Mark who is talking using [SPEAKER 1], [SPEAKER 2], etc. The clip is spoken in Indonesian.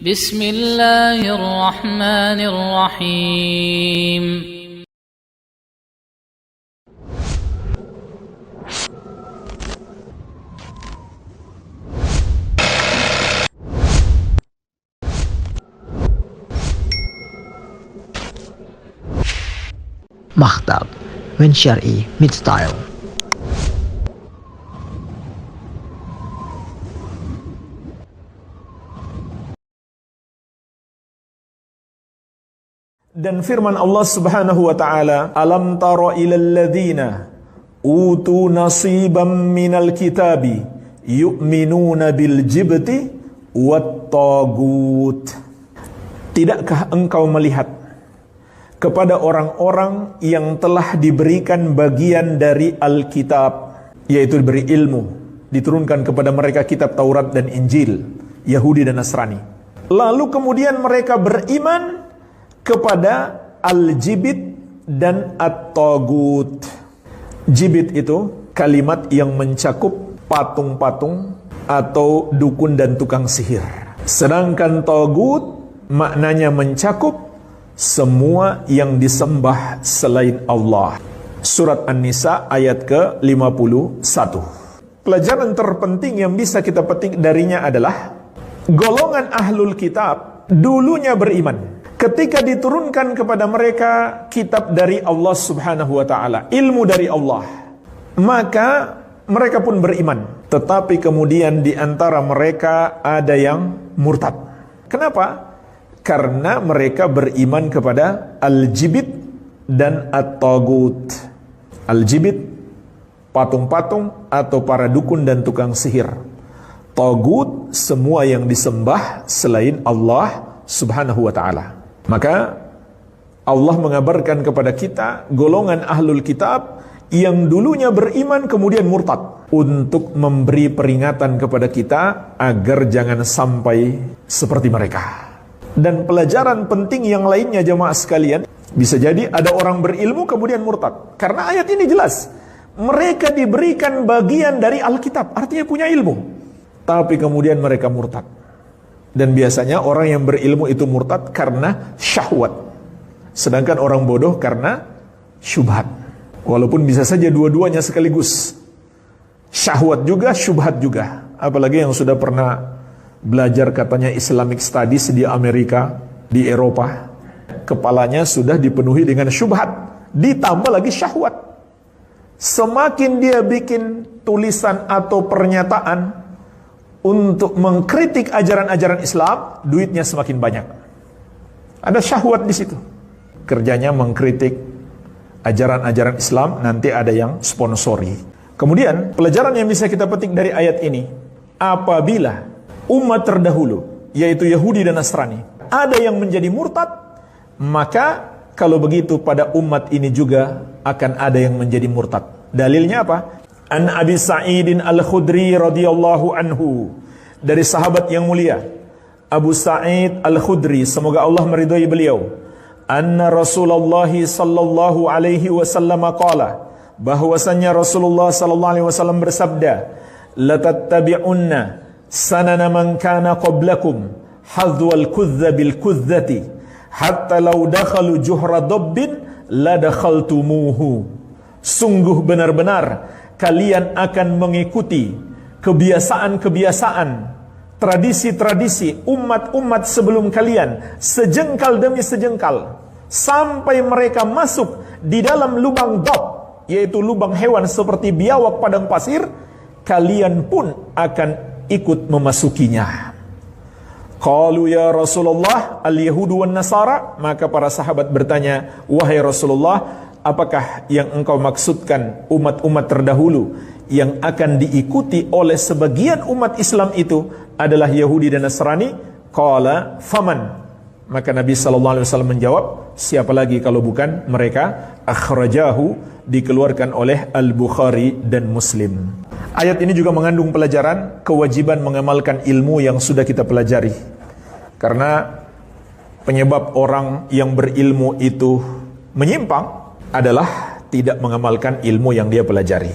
[SPEAKER 1] Bismillahirrahmanirrahim.
[SPEAKER 2] Maktab min Syar'i Mid Style.
[SPEAKER 3] Dan firman Allah Subhanahu wa taala, "Alam tara ilal ladzina utu nasiban minal kitabi yu'minuna bil jibti wat tagut." Tidakkah engkau melihat kepada orang-orang yang telah diberikan bagian dari Alkitab, yaitu diberi ilmu, diturunkan kepada mereka kitab Taurat dan Injil, Yahudi dan Nasrani. Lalu kemudian mereka beriman kepada al-jibit dan at-tagut. Jibit itu kalimat yang mencakup patung-patung atau dukun dan tukang sihir. Sedangkan tagut maknanya mencakup semua yang disembah selain Allah. Surat An-Nisa ayat ke-51. Pelajaran terpenting yang bisa kita petik darinya adalah golongan ahlul kitab dulunya beriman. Ketika diturunkan kepada mereka kitab dari Allah Subhanahu wa taala, ilmu dari Allah, maka mereka pun beriman. Tetapi kemudian di antara mereka ada yang murtad. Kenapa? Karena mereka beriman kepada al-jibit dan at-tagut. Al-jibit, patung-patung atau para dukun dan tukang sihir. Tagut, semua yang disembah selain Allah Subhanahu wa taala. Maka Allah mengabarkan kepada kita golongan ahlul kitab yang dulunya beriman kemudian murtad, untuk memberi peringatan kepada kita agar jangan sampai seperti mereka. Dan pelajaran penting yang lainnya jemaah sekalian, bisa jadi ada orang berilmu kemudian murtad. Karena ayat ini jelas, mereka diberikan bagian dari Alkitab, artinya punya ilmu, tapi kemudian mereka murtad. Dan biasanya orang yang berilmu itu murtad karena syahwat, sedangkan orang bodoh karena syubhat. Walaupun bisa saja dua-duanya sekaligus, syahwat juga, syubhat juga. Apalagi yang sudah pernah belajar katanya Islamic Studies di Amerika, di Eropa, kepalanya sudah dipenuhi dengan syubhat, ditambah lagi syahwat. Semakin dia bikin tulisan atau pernyataan untuk mengkritik ajaran-ajaran Islam, duitnya semakin banyak. Ada syahwat di situ. Kerjanya mengkritik ajaran-ajaran Islam, nanti ada yang sponsori. Kemudian, pelajaran yang bisa kita petik dari ayat ini, apabila umat terdahulu, yaitu Yahudi dan Nasrani, ada yang menjadi murtad, maka kalau begitu pada umat ini juga akan ada yang menjadi murtad. Dalilnya apa? An Abi Sa'idin Al-Khudri radhiyallahu anhu, dari sahabat yang mulia Abu Sa'id Al-Khudri, semoga Allah meridhai beliau, anna Rasulullah sallallahu alaihi wasallam qala, bahwasanya Rasulullah sallallahu alaihi wasallam bersabda, la tattabi'unna sanana man kana qablakum hadwal kudza bil kudzati hatta law dakhalu juhra dabbin la dakhaltumuhu. Sungguh benar-benar kalian akan mengikuti kebiasaan-kebiasaan, tradisi-tradisi umat-umat sebelum kalian, sejengkal demi sejengkal, sampai mereka masuk di dalam lubang dab, yaitu lubang hewan seperti biawak padang pasir, kalian pun akan ikut memasukinya. Qalu ya Rasulullah al-yahudu wan nasara, maka para sahabat bertanya, wahai Rasulullah, apakah yang engkau maksudkan umat-umat terdahulu yang akan diikuti oleh sebagian umat Islam itu adalah Yahudi dan Nasrani? Qala faman, maka Nabi SAW menjawab, siapa lagi kalau bukan mereka? Akhrajahu, dikeluarkan oleh Al-Bukhari dan Muslim. Ayat ini juga mengandung pelajaran kewajiban mengamalkan ilmu yang sudah kita pelajari, karena penyebab orang yang berilmu itu menyimpang adalah tidak mengamalkan ilmu yang dia pelajari.